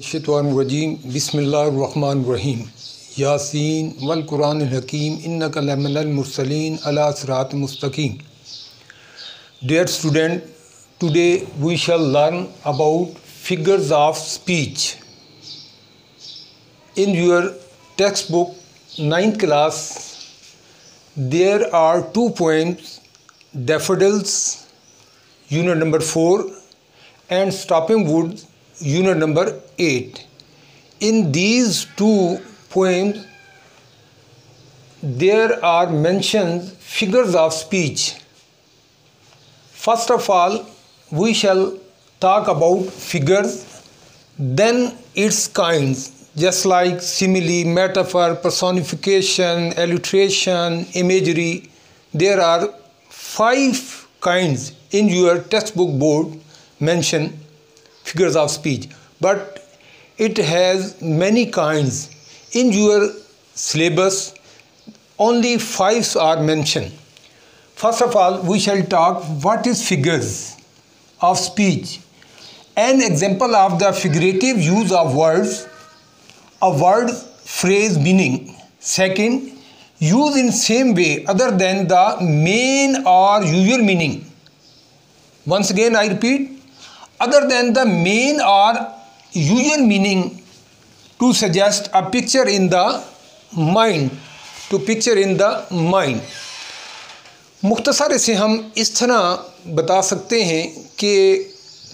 शैतानिर्रजीम बिस्मिल्लाहिर्रहमानिर्रहीम यासीन वल कुरानिल हकीम इन्नका लमिनल मुरसलीन अला सिरात मुस्तकीम। Dear student, today we shall learn about figures of speech. In your textbook 9th class, there are 2 poems, Daffodils, unit number 4, and Stopping Woods, unit number 8. In these 2 poems, there are mentioned figures of speech. First of all, we shall talk about figures, then its kinds, just like simile, metaphor, personification, alliteration, imagery. There are 5 kinds in your textbook board mention figures of speech, but it has many kinds. In your syllabus, only 5 are mentioned. First of all, we shall talk what is figures of speech. An example of the figurative use of words, a word, phrase, meaning. Second, use in same way other than the main or usual meaning. Once again I repeat, other than the main or usual meaning, to suggest a picture in the mind, to picture in the mind. मुख्तसर से हम इस तरह बता सकते हैं कि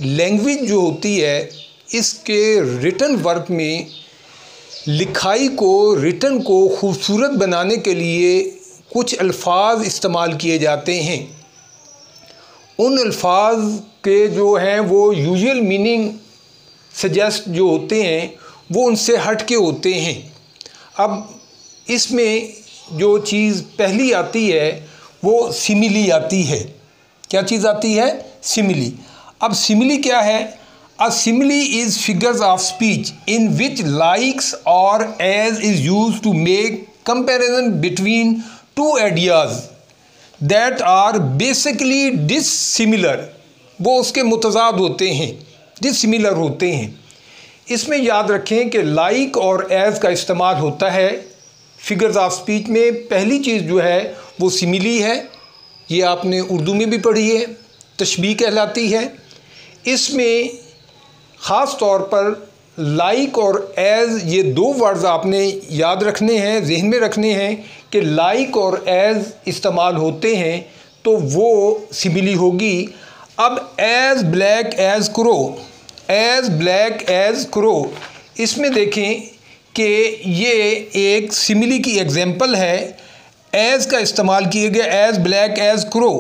language जो होती है, इसके रिटन वर्क में लिखाई को, रिटन को खूबसूरत बनाने के लिए कुछ अल्फाज इस्तेमाल किए जाते हैं। उन अल्फाज के जो हैं वो यूजुअल मीनिंग सजेस्ट जो होते हैं वो उनसे हट के होते हैं। अब इसमें जो चीज़ पहली आती है वो सिमिली आती है। क्या चीज़ आती है? सिमिली। अब सिमिली क्या है? A simile is figures of speech in which likes or as is used to make comparison between two ideas that are basically dissimilar. वो उसके मुतज़ाद होते हैं, डिससिमिलर होते हैं। इसमें याद रखें कि लाइक और एज का इस्तेमाल होता है फिगर्स ऑफ स्पीच में। पहली चीज़ जो है वो सिमिली है, ये आपने उर्दू में भी पढ़ी है, तशबीह कहलाती है। इसमें ख़ास तौर पर लाइक और एज, ये 2 वर्ड्स आपने याद रखने हैं, जहन में रखने हैं कि लाइक और एज इस्तेमाल होते हैं तो वो सिमिली होगी। अब as black as crow, as black as crow, इसमें देखें कि ये एक सिमिली की एग्जांपल है। एज का इस्तेमाल किया गया, as black as crow.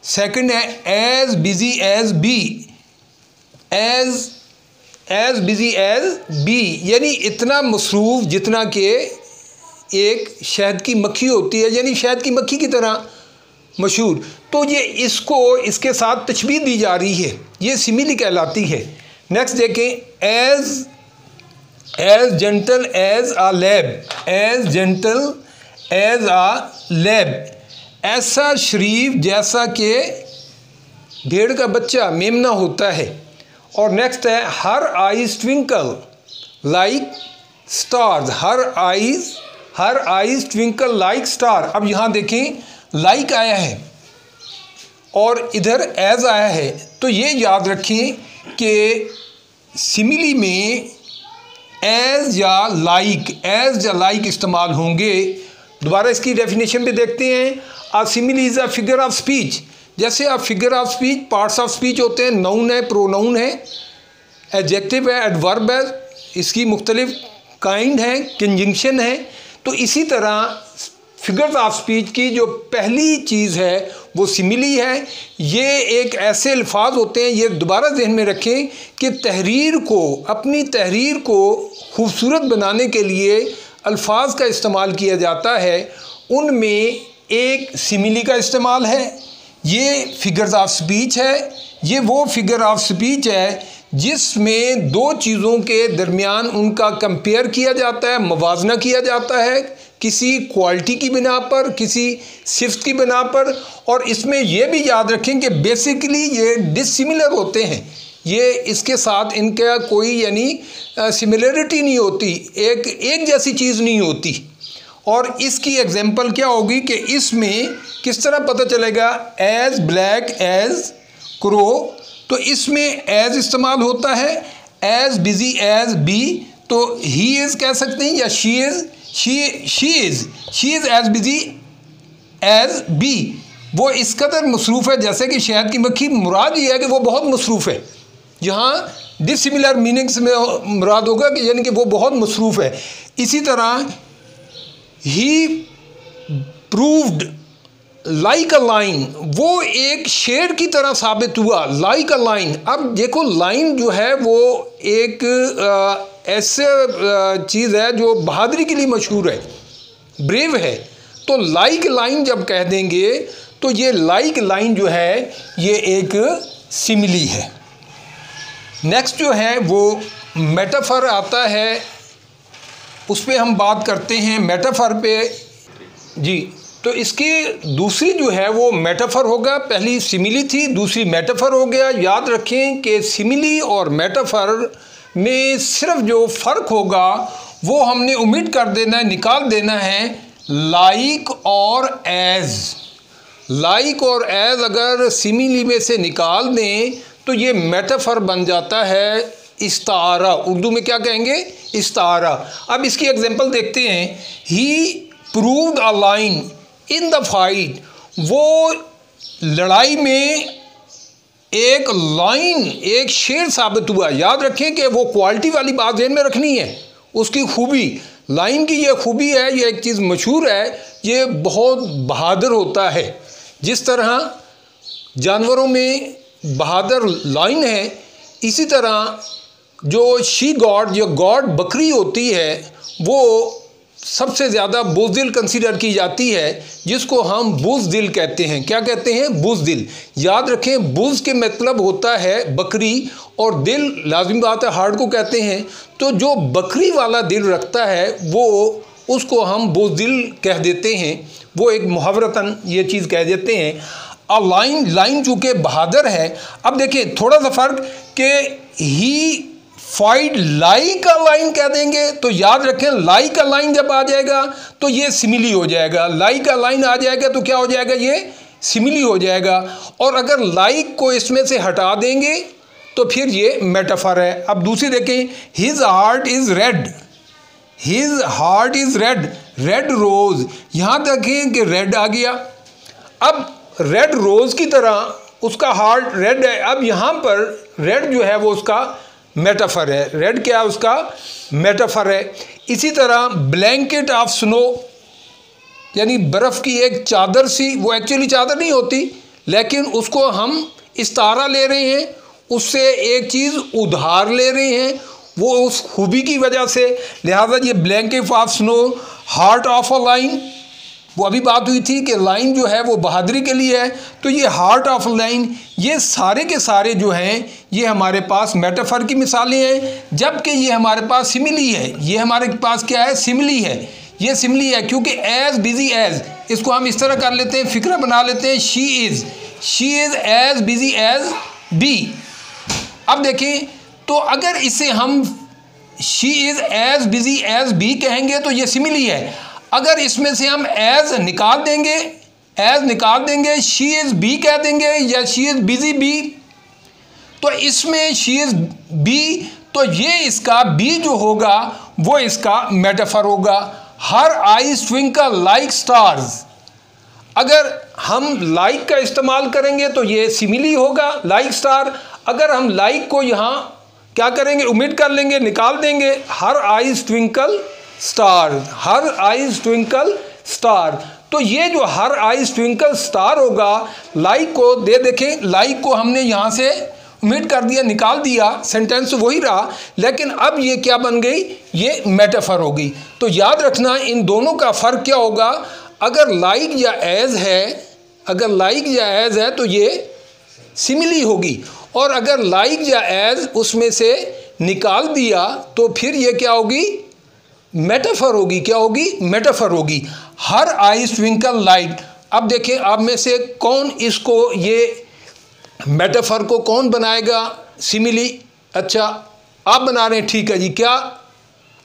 Second है as busy as bee, as busy as bee, यानी इतना मसरूफ़ जितना कि एक शहद की मक्खी होती है, यानी शहद की मक्खी की तरह मशहूर। तो ये इसको इसके साथ तशबीह दी जा रही है, ये सिमिली कहलाती है। नेक्स्ट देखें, एज जेंटल एज आ लैब, एज जेंटल एज आ लैब, ऐसा शरीफ जैसा कि भेड़ का बच्चा मेमना होता है। और नेक्स्ट है her eyes twinkle like stars, her eyes twinkle like star. अब यहाँ देखें लाइक आया है और इधर एज आया है, तो ये याद रखें कि सिमिली में एज या लाइक इस्तेमाल होंगे। दोबारा इसकी डेफिनेशन भी देखते हैं। A simile is a figure of speech. जैसे आप figure of speech, parts of speech होते हैं, नाउन है, प्रोनाउन है, एडजेक्टिव है, एडवर्ब है, इसकी मुख्तलिफ काइंड है, कंजंक्शन है। तो इसी तरह फिगर्स ऑफ स्पीच की जो पहली चीज़ है वो सिमिली है। ये एक ऐसे अल्फाज होते हैं, ये दोबारा जहन में रखें कि तहरीर को, अपनी तहरीर को खूबसूरत बनाने के लिए अल्फाज का इस्तेमाल किया जाता है। उनमें एक सिमिली का इस्तेमाल है, ये फिगर्स ऑफ स्पीच है। ये वो फिगर ऑफ स्पीच है जिसमें 2 चीज़ों के दरमियान उनका कंपेयर किया जाता है, मवाजना किया जाता है, किसी क्वालिटी की बिना पर, किसी सिफ्त की बिना पर। और इसमें यह भी याद रखें कि बेसिकली ये डिसिमिलर होते हैं, ये इसके साथ इनका कोई यानी सिमिलरिटी नहीं होती, एक जैसी चीज़ नहीं होती। और इसकी एग्जांपल क्या होगी कि इसमें किस तरह पता चलेगा, एज ब्लैक एज क्रो, तो इसमें एज इस्तेमाल होता है, एज बिजी एज बी, तो ही इज़ कह सकते हैं या she is as busy as bee. वो इस कदर मसरूफ़ है जैसे कि शहद की मक्खी, मुराद ये है कि वो बहुत मसरूफ़ है। यहाँ डिसिमिलर मीनिंग्स में मुराद होगा कि यानी कि वो बहुत मसरूफ़ है। इसी तरह he proved like a line, वो एक शेर की तरह साबित हुआ, लाइक अ लाइन। अब देखो लाइन जो है वो एक ऐसे चीज़ है जो बहादुरी के लिए मशहूर है, ब्रेव है। तो लाइक लाइन जब कह देंगे तो ये लाइक लाइन जो है ये एक सिमिली है। नेक्स्ट जो है वो मेटाफर आता है, उस पर हम बात करते हैं मेटाफर पे जी। तो इसकी दूसरी जो है वो मेटाफर होगा, पहली सिमिली थी, दूसरी मेटाफर हो गया। याद रखें कि सिमिली और मेटाफर में सिर्फ जो फ़र्क होगा वो हमने उम्मीद कर देना है, निकाल देना है, लाइक और एज। लाइक और एज अगर सिमिली में से निकाल दें तो ये मेटाफर बन जाता है इस्तारा। उर्दू में क्या कहेंगे, इस्तारा। अब इसकी एग्जांपल देखते हैं। He proved a line in the fight, वो लड़ाई में एक लाइन, एक शेर साबित हुआ। याद रखें कि वो क्वालिटी वाली बात ध्यान में रखनी है, उसकी खूबी, लाइन की ये खूबी है, ये एक चीज़ मशहूर है, ये बहुत बहादुर होता है। जिस तरह जानवरों में बहादुर लाइन है, इसी तरह जो शी गॉड, जो गॉड बकरी होती है, वो सबसे ज़्यादा बुज़दिल कंसीडर की जाती है, जिसको हम बुज़दिल कहते हैं। क्या कहते हैं, बुज़दिल। याद रखें बुज़ के मतलब होता है बकरी, और दिल लाजिम बात है हार्ट को कहते हैं। तो जो बकरी वाला दिल रखता है वो उसको हम बुज़दिल कह देते हैं, वो एक मुहावरतन ये चीज़ कह देते हैं। अ लाइन, लाइन चूँकि बहादुर है। अब देखिए थोड़ा सा फ़र्क कि ही फाइट लाइक अ लाइन कह देंगे तो याद रखें लाइक अ लाइन जब आ जाएगा तो ये सिमिली हो जाएगा, लाइक अ लाइन आ जाएगा तो क्या हो जाएगा, ये सिमिली हो जाएगा। और अगर लाइक को इसमें से हटा देंगे तो फिर ये मेटाफर है। अब दूसरी देखें, his heart is red, his heart is red, red rose. यहाँ देखें कि रेड आ गया। अब रेड रोज़ की तरह उसका हार्ट रेड है। अब यहाँ पर रेड जो है वो उसका मेटाफर है, रेड क्या है, उसका मेटाफर है। इसी तरह ब्लैंकेट ऑफ स्नो, यानी बर्फ़ की एक चादर सी, वो एक्चुअली चादर नहीं होती लेकिन उसको हम इस्तारा ले रहे हैं, उससे एक चीज़ उधार ले रहे हैं, वो उस खूबी की वजह से। लिहाजा ये blanket of snow, heart of a line, वो अभी बात हुई थी कि लाइन जो है वो बहादुरी के लिए है, तो ये हार्ट ऑफ लाइन, ये सारे के सारे जो हैं ये हमारे पास मेटाफर की मिसालें हैं। जबकि ये हमारे पास सिमिली है, ये हमारे पास क्या है, सिमिली है। ये सिमिली है क्योंकि एज बिजी एज, इसको हम इस तरह कर लेते हैं, फिक्रा बना लेते हैं, she is as busy as bee. अब देखें तो अगर इसे हम she is as busy as bee कहेंगे तो ये सिमिली है। अगर इसमें से हम एज निकाल देंगे, शी इज़ बी कह देंगे या शी इज़ बिजी बी, तो इसमें शी इज़ बी, तो ये इसका बी जो होगा वो इसका मेटाफर होगा। Her eyes twinkle like stars, अगर हम लाइक का इस्तेमाल करेंगे तो ये सिमिली होगा, लाइक स्टार। अगर हम लाइक को यहाँ क्या करेंगे, ओमिट कर लेंगे, निकाल देंगे, her eyes twinkle star, her eyes twinkle star, तो ये जो हर आईज ट्विंकल स्टार होगा, लाइक को देखें, लाइक को हमने यहाँ से ओमिट कर दिया, निकाल दिया, सेंटेंस वही रहा, लेकिन अब ये क्या बन गई, ये मेटाफर होगी। तो याद रखना इन दोनों का फ़र्क क्या होगा। अगर लाइक या एज है, अगर लाइक या एज है तो ये सिमिली होगी, और अगर लाइक या एज उसमें से निकाल दिया तो फिर ये क्या होगी, मेटाफर होगी। क्या होगी, मेटाफर होगी। Her eyes twinkle light. अब देखें आप में से कौन इसको, ये मेटाफर को कौन बनाएगा, सिमिली, अच्छा आप बना रहे हैं, ठीक है जी, क्या,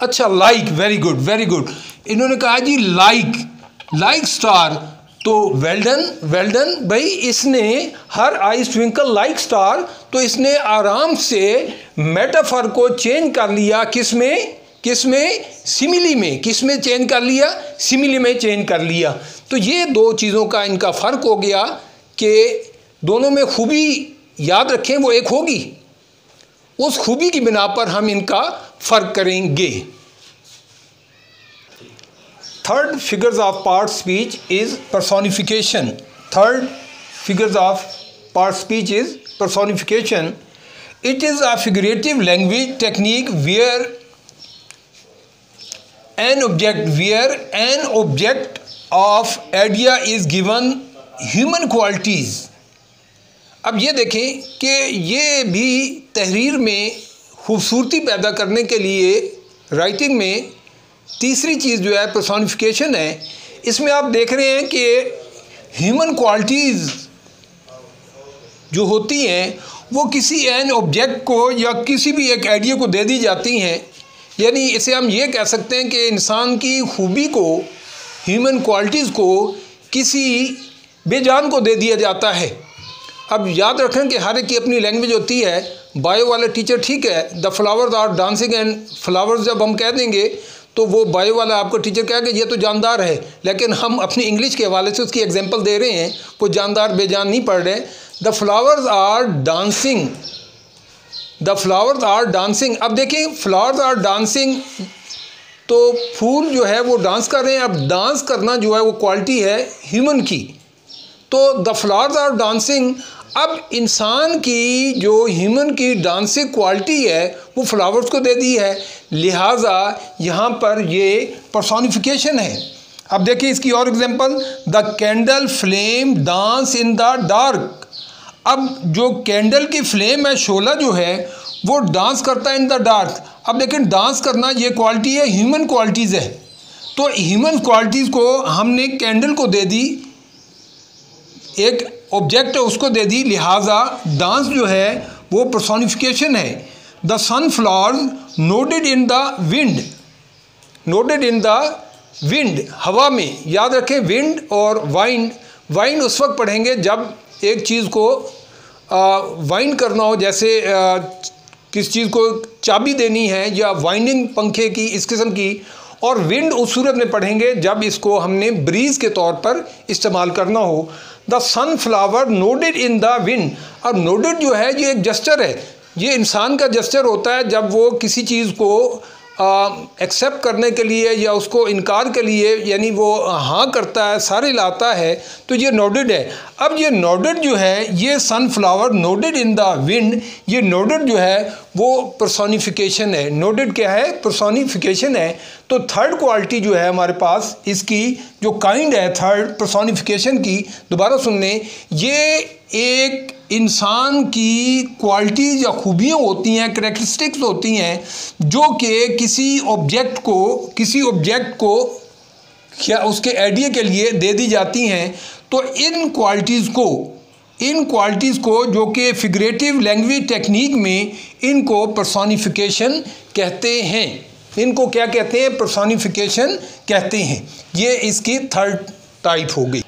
अच्छा like, very good very good. इन्होंने कहा जी लाइक स्टार, तो वेल डन भाई, इसने her eyes twinkle like star, तो इसने आराम से मेटाफर को चेंज कर लिया, किसमें सिमिली में, किसमें चेंज कर लिया, सिमिली में चेंज कर लिया। तो ये दो चीज़ों का इनका फ़र्क हो गया कि दोनों में खूबी याद रखें वो एक होगी, उस खूबी की बिना पर हम इनका फ़र्क करेंगे। Third figures of part speech is personification. Third figures of part speech is personification. It is a figurative language technique where an object of idea is given human qualities. अब ये देखें कि ये भी तहरीर में खूबसूरती पैदा करने के लिए राइटिंग में तीसरी चीज़ जो है पर्सोनिफिकेशन है। इसमें आप देख रहे हैं कि ह्यूमन क्वालिटीज़ जो होती हैं वो किसी एन ऑब्जेक्ट को या किसी भी एक आइडिया को दे दी जाती हैं। यानी इसे हम ये कह सकते हैं कि इंसान की खूबी को, ह्यूमन क्वालिटीज़ को किसी बेजान को दे दिया जाता है। अब याद रखें कि हर एक की अपनी लैंग्वेज होती है। बायो वाले टीचर ठीक है, the flowers are dancing and flowers जब हम कह देंगे तो वो बायो वाला आपको टीचर कहेगा कि ये तो जानदार है, लेकिन हम अपनी इंग्लिश के हवाले से उसकी एग्जांपल दे रहे हैं, कोई जानदार बेजान नहीं पढ़ रहे। The flowers are dancing, the flowers are dancing. अब देखिए फ्लावर्स आर डांसिंग, तो फूल जो है वो डांस कर रहे हैं। अब डांस करना जो है वो क्वालिटी है ह्यूमन की, तो द फ्लावर्स आर डांसिंग। अब इंसान की जो ह्यूमन की डांसिंग क्वालिटी है वो फ्लावर्स को दे दी है, लिहाजा यहाँ पर ये पर्सोनिफिकेशन है। अब देखिए इसकी और example, the candle flame dance in the dark. अब जो कैंडल की फ्लेम है, शोला जो है वो डांस करता है इन द डार्क। अब लेकिन डांस करना ये क्वालिटी है, ह्यूमन क्वालिटीज़ है, तो ह्यूमन क्वालिटीज़ को हमने कैंडल को दे दी, एक ऑब्जेक्ट है उसको दे दी, लिहाजा डांस जो है वो पर्सोनिफिकेशन है। The sunflowers nodded in the wind, nodded in the wind, हवा में। याद रखें विंड और वाइंड, वाइंड उस वक्त पढ़ेंगे जब एक चीज़ को वाइंड करना हो, जैसे किस चीज़ को चाबी देनी है या वाइंडिंग पंखे की, इस किस्म की। और विंड उस सूरत में पढ़ेंगे जब इसको हमने ब्रीज के तौर पर इस्तेमाल करना हो। The sunflower nodded in the wind. अब नोडेड जो है ये एक जस्चर है, ये इंसान का जस्चर होता है जब वो किसी चीज़ को एक्सेप्ट करने के लिए या उसको इनकार के लिए, यानी वो हाँ करता है, सारे लाता है, तो ये नोडेड है। अब ये नोडेड जो है, ये sunflower nodded in the wind, ये नोडेड जो है वो पर्सोनिफिकेशन है। नोडेड क्या है? पर्सोनिफिकेशन है। तो थर्ड क्वालिटी जो है हमारे पास, इसकी जो काइंड है थर्ड पर्सोनिफिकेशन की, दोबारा सुनने, ये एक इंसान की क्वालिटीज़ या खूबियाँ होती हैं, करैक्टरिस्टिक्स होती हैं, जो कि किसी ऑब्जेक्ट को क्या उसके आइडिया के लिए दे दी जाती हैं। तो इन क्वालिटीज़ को जो कि फिगरेटिव लैंग्वेज टेक्निक में इनको पर्सोनिफिकेशन कहते हैं। इनको क्या कहते हैं? पर्सोनिफिकेशन कहते हैं। ये इसकी थर्ड टाइप हो गई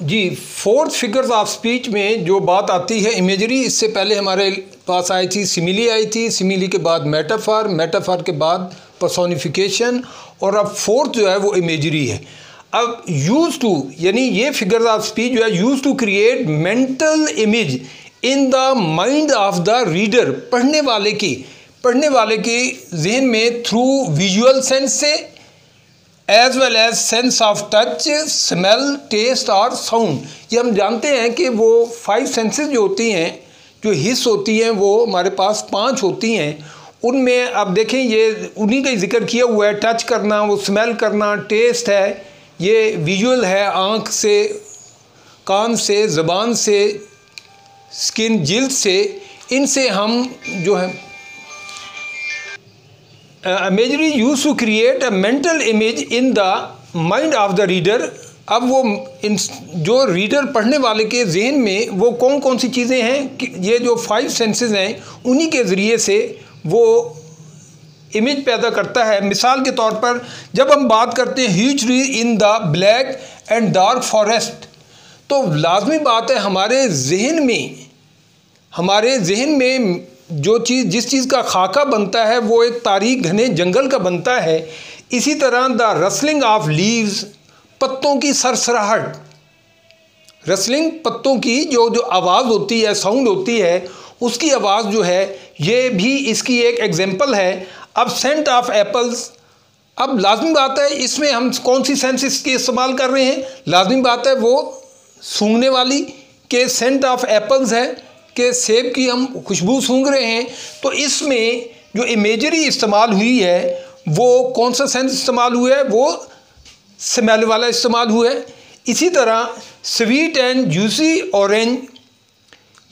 जी। फोर्थ फिगर्स ऑफ स्पीच में जो बात आती है इमेजरी, इससे पहले हमारे पास आई थी सिमिली, आई थी सिमिली के बाद मेटाफर, मेटाफर के बाद पर्सोनिफिकेशन, और अब फोर्थ जो है वो इमेजरी है। अब यूज टू, यानी ये फिगर्स ऑफ स्पीच जो है use to create mental image in the mind of the reader, पढ़ने वाले के जहन में थ्रू विजुअल सेंस से, as well as sense of touch, smell, taste और साउंड। ये हम जानते हैं कि वो 5 सेंसेस जो होती हैं, जो हिस्स होती हैं, वो हमारे पास 5 होती हैं। उनमें अब देखें ये उन्हीं का जिक्र किया हुआ है, टच करना, वो स्मेल करना, टेस्ट है, ये विजुअल है, आँख से, कान से, ज़बान से, स्किन, जिल्द से, इनसे हम जो है imagery used to create a mental image in the mind of the reader अब वो जो रीडर पढ़ने वाले के जहन में वो कौन कौन सी चीज़ें हैं कि ये जो 5 सेंसेस हैं उन्हीं के ज़रिए से वो इमेज पैदा करता है। मिसाल के तौर पर जब हम बात करते हैं huge tree in the black and dark forest, तो लाजमी बात है हमारे जहन में जो चीज़ जिस चीज़ का खाका बनता है वो एक तारीक घने जंगल का बनता है। इसी तरह द रसलिंग ऑफ लीव्स, पत्तों की सरसराहट, रसलिंग पत्तों की जो आवाज़ होती है, साउंड होती है, उसकी आवाज़ जो है ये भी इसकी एक एग्जांपल है। अब सेंट ऑफ एप्पल्स, अब लाजमी बात है इसमें हम कौन सी सेंस इसकी इस्तेमाल कर रहे हैं, लाजमी बात है वो सूंघने वाली के सेंट ऑफ एप्पल्स है कि सेब की हम खुशबू सूंघ रहे हैं। तो इसमें जो इमेजरी इस्तेमाल हुई है वो कौन सा सेंस इस्तेमाल हुआ है, वो स्मेल वाला इस्तेमाल हुआ है। इसी तरह स्वीट एंड जूसी ऑरेंज,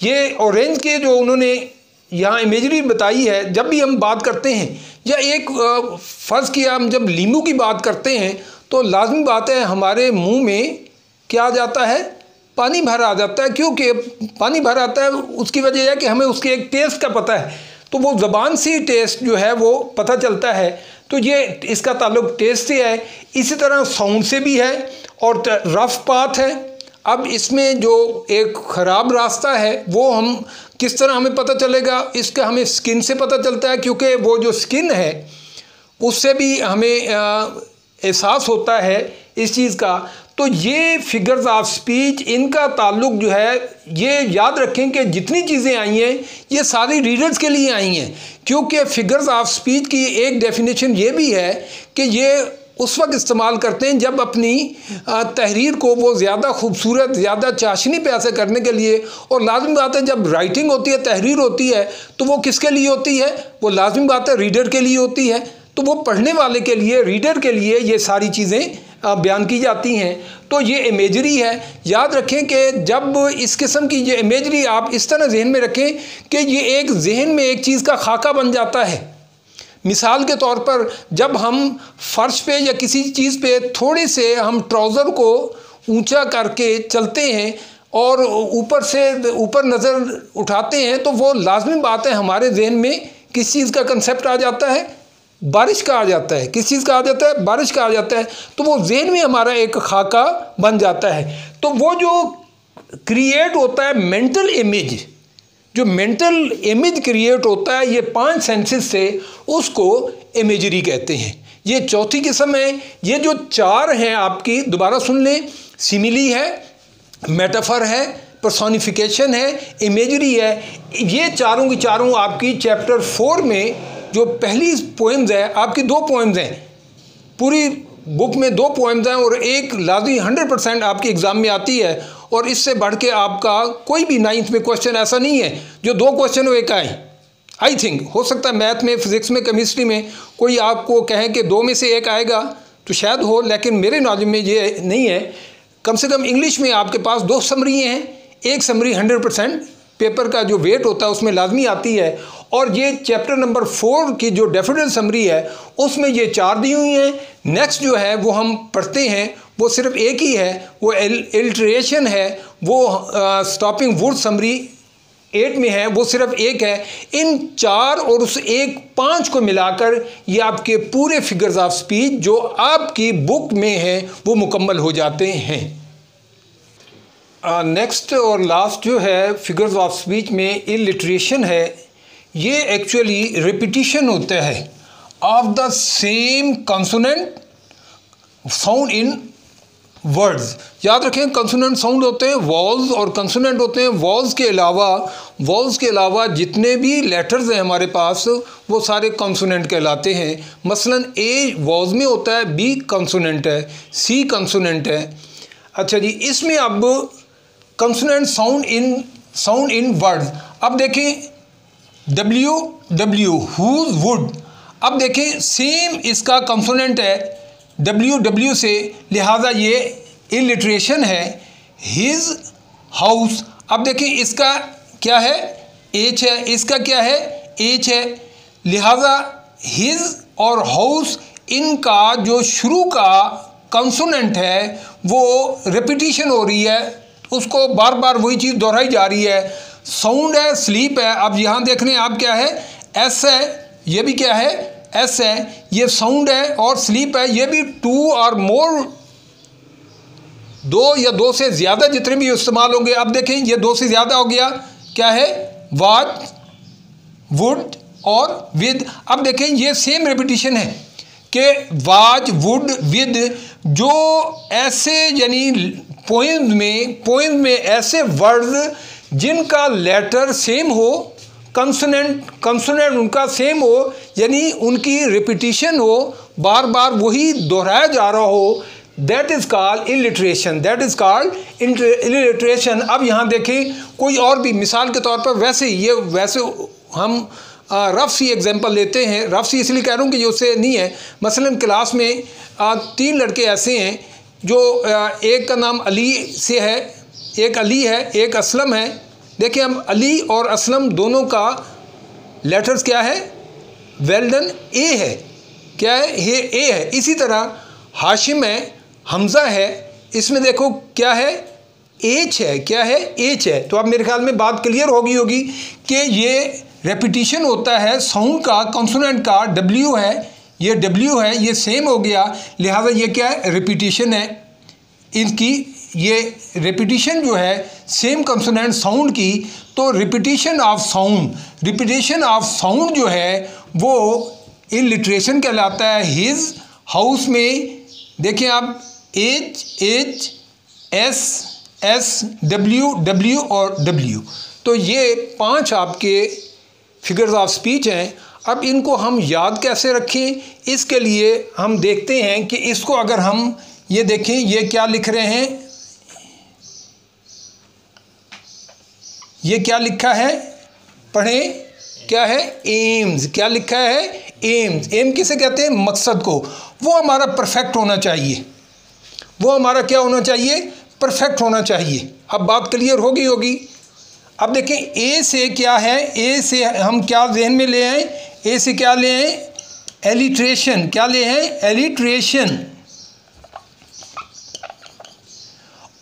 ये ऑरेंज के जो उन्होंने यहाँ इमेजरी बताई है, जब भी हम बात करते हैं या एक फ़र्ज़ किया हम जब लींबू की बात करते हैं तो लाजमी बात है हमारे मुंह में क्या आ जाता है, पानी भर आ जाता है। क्योंकि पानी भर आता है उसकी वजह है कि हमें उसके एक टेस्ट का पता है, तो वो ज़बान से टेस्ट जो है वो पता चलता है, तो ये इसका ताल्लुक टेस्ट से है। इसी तरह साउंड से भी है और रफ पाथ है। अब इसमें जो एक ख़राब रास्ता है वो हम किस तरह हमें पता चलेगा, इसका हमें स्किन से पता चलता है, क्योंकि वो जो स्किन है उससे भी हमें एहसास होता है इस चीज़ का। तो ये फिगर्स ऑफ स्पीच, इनका ताल्लुक जो है, ये याद रखें कि जितनी चीज़ें आई हैं ये सारी रीडर्स के लिए आई हैं, क्योंकि फिगर्स ऑफ स्पीच की एक डेफिनेशन ये भी है कि ये उस वक्त इस्तेमाल करते हैं जब अपनी तहरीर को वो ज़्यादा खूबसूरत, ज़्यादा चाशनी पे ऐसे करने के लिए। और लाजमी बात है जब राइटिंग होती है, तहरीर होती है, तो वो किसके लिए होती है, वो लाजमी बात है रीडर के लिए होती है। तो वो पढ़ने वाले के लिए, रीडर के लिए ये सारी चीज़ें बयान की जाती हैं। तो ये इमेजरी है। याद रखें कि जब इस किस्म की ये इमेजरी आप इस तरह जहन में रखें कि ये एक जहन में एक चीज़ का खाका बन जाता है। मिसाल के तौर पर जब हम फर्श पे या किसी चीज़ पे थोड़े से हम ट्राउज़र को ऊंचा करके चलते हैं और ऊपर से ऊपर नज़र उठाते हैं, तो वो लाजमी बात है हमारे जहन में किस चीज़ का कंसेप्ट आ जाता है, बारिश का आ जाता है। किस चीज़ का आ जाता है, बारिश का आ जाता है। तो वो जहन में हमारा एक खाका बन जाता है। तो वो जो क्रिएट होता है मेंटल इमेज, जो मेंटल इमेज क्रिएट होता है ये 5 सेंसेस से, उसको इमेजरी कहते हैं। ये चौथी किस्म है। ये जो 4 हैं आपकी, दोबारा सुन लें, सिमिली है, मेटाफर है, पर्सोनिफिकेशन है, इमेजरी है। ये चारों की चारों आपकी चैप्टर 4 में जो पहली पोएम्स है, आपकी 2 पोएम्स हैं, पूरी बुक में 2 पोएम्स हैं और एक लाजमी 100% आपके एग्ज़ाम में आती है। और इससे बढ़ के आपका कोई भी 9th में क्वेश्चन ऐसा नहीं है जो 2 क्वेश्चन एक आए। आई थिंक हो सकता है मैथ में, फिज़िक्स में, केमिस्ट्री में कोई आपको कहे कि 2 में से 1 आएगा तो शायद हो, लेकिन मेरे नॉलेज में ये नहीं है। कम से कम इंग्लिश में आपके पास 2 समरी हैं। एक समरी 100% पेपर का जो वेट होता है उसमें लाजमी आती है, और ये चैप्टर नंबर 4 की जो डेफिनेट समरी है उसमें ये 4 दी हुई हैं। नेक्स्ट जो है वो हम पढ़ते हैं वो सिर्फ एक ही है, वो इलिट्रेशन है, वो स्टॉपिंग वुड समरी 8 में है, वो सिर्फ एक है। इन 4 और उस 5 को मिलाकर ये आपके पूरे फिगर्स ऑफ स्पीच जो आपकी बुक में है वो मुकम्मल हो जाते हैं। नेक्स्ट और लास्ट जो है फिगर्स ऑफ स्पीच में इलिट्रेशन है। ये एक्चुअली रिपीटिशन होता है of the same consonant sound in words. याद रखें कंसोनेंट साउंड होते हैं वॉल्स और कंसोनेंट होते हैं वॉल्स के अलावा जितने भी लेटर्स हैं हमारे पास वो सारे कंसोनेंट कहलाते हैं। मसलन ए वॉल्स में होता है, बी कंसोनेंट है, सी कंसोनेंट है। अच्छा जी, इसमें अब कंसोनेंट साउंड इन वर्ड्स। अब देखें W हुज वुड, अब देखें सेम इसका कंसोनेंट है W से, लिहाजा ये इलिट्रेशन है। हिज हाउस, अब देखें इसका क्या है, H है, इसका क्या है, H है, लिहाजा हिज और हाउस इनका जो शुरू का कंसोनेंट है वो रिपीटिशन हो रही है, उसको बार बार वही चीज़ दोहराई जा रही है। साउंड है, स्लीप है। अब यहाँ देख रहे हैं आप क्या है, एस है, ये भी क्या है, एस है। ये साउंड है और स्लीप है, ये भी टू और मोर, दो या दो से ज़्यादा जितने भी इस्तेमाल होंगे। अब देखें ये दो से ज़्यादा हो गया, क्या है, वाज, वुड और विद। अब देखें ये सेम रिपीटिशन है कि वाज, वुड, विद, जो ऐसे यानी पोएम में ऐसे वर्ड्स जिनका लेटर सेम हो, कंसोनेंट उनका सेम हो, यानी उनकी रिपीटिशन हो, बार बार वही दोहराया जा रहा हो, that is called alliteration, that is called alliteration. अब यहाँ देखें कोई और भी मिसाल के तौर पर, वैसे हम रफ सी एग्जांपल लेते हैं। रफ सी इसलिए कह रहा हूँ कि ये उससे नहीं है। मसलन क्लास में 3 लड़के ऐसे हैं जो एक का नाम अली से है, एक अली है, एक असलम है। देखिए हम अली और असलम दोनों का लेटर्स क्या है, वेल डन, ए है, क्या है, ये ए है। इसी तरह हाशिम है, हमज़ा है, इसमें देखो क्या है, एच है, क्या है, एच है। तो अब मेरे ख्याल में बात क्लियर होगी कि ये रेपिटिशन होता है साउंड का, कॉन्सोनेंट का, डब्ल्यू है, ये डब्ल्यू है, ये सेम हो गया, लिहाजा ये क्या है, रिपीटिशन है इनकी। ये रिपीटिशन जो है सेम कंसोनेंट साउंड की, तो रिपीटिशन ऑफ साउंड जो है वो इलिट्रेशन कहलाता है। हिज हाउस में देखिए आप एच, एस, एस, डब्ल्यू और डब्ल्यू, तो ये 5 आपके फिगर्स ऑफ स्पीच हैं। अब इनको हम याद कैसे रखें, इसके लिए हम देखते हैं कि इसको अगर हम ये देखें, ये क्या लिख रहे हैं, ये क्या लिखा है, पढ़ें, क्या है, एम्स, क्या लिखा है, एम्स। एम किसे कहते हैं, मकसद को। वो हमारा परफेक्ट होना चाहिए, वो हमारा क्या होना चाहिए, परफेक्ट होना चाहिए। अब बात क्लियर होगी। अब देखें ए से क्या है, ए से हम क्या ज़हन में ले आए, ए से क्या ले आए, एलिट्रेशन, क्या ले आए, एलिट्रेशन।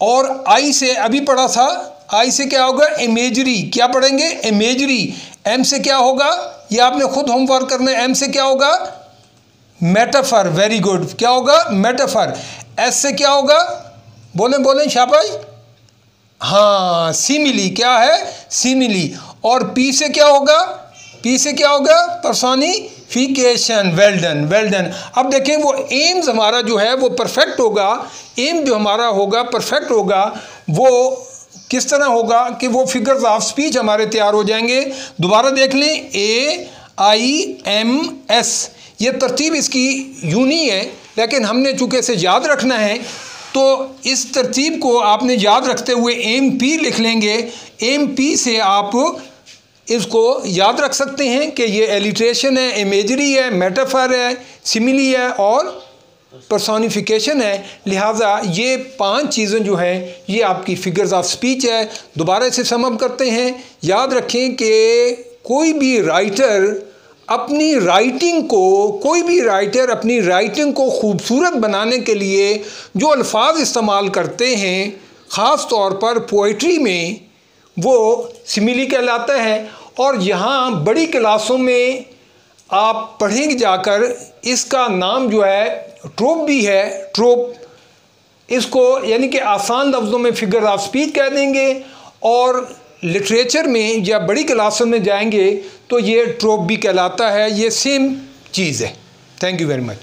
और आई से अभी पढ़ा था, आई से क्या होगा, इमेजरी, क्या पढ़ेंगे, इमेजरी। एम से क्या होगा, ये आपने खुद होमवर्क करना है, एम से क्या होगा, मेटाफर, वेरी गुड, क्या होगा, मेटाफर। एस से क्या होगा, बोलें शाबाश, हाँ, सिमिली, क्या है, सिमिली। और पी से क्या होगा, पी से क्या होगा, पर्सोनिफिकेशन, वेल डन। अब देखें वो एम्स हमारा जो है वो परफेक्ट होगा, एम जो हमारा होगा परफेक्ट होगा, वो किस तरह होगा कि वो फिगर्स ऑफ स्पीच हमारे तैयार हो जाएंगे। दोबारा देख लें, ए आई एम एस, ये तरतीब इसकी यूनी है, लेकिन हमने चूँकि इसे याद रखना है तो इस तरतीब को आपने याद रखते हुए एम पी लिख लेंगे। एम पी से आप इसको याद रख सकते हैं कि ये एलिट्रेशन है, इमेजरी है, मेटाफर है, सिमिली है और पर्सोनिफिकेशन है। लिहाजा ये 5 चीज़ें जो हैं ये आपकी फिगर्स ऑफ स्पीच है। दोबारा इसे सम अप करते हैं। याद रखें कि कोई भी राइटर अपनी राइटिंग को खूबसूरत बनाने के लिए जो अल्फाज इस्तेमाल करते हैं, ख़ास तौर पर पोइट्री में, वो सिमिली कहलाता है। और यहाँ बड़ी क्लासों में आप पढ़ेंगे जाकर, इसका नाम जो है ट्रोप भी है, ट्रोप, इसको यानी कि आसान लफ्ज़ों में फिगर ऑफ स्पीच कह देंगे। और लिटरेचर में या बड़ी क्लासों में जाएंगे तो ये ट्रोप भी कहलाता है। ये सेम चीज़ है। Thank you very much.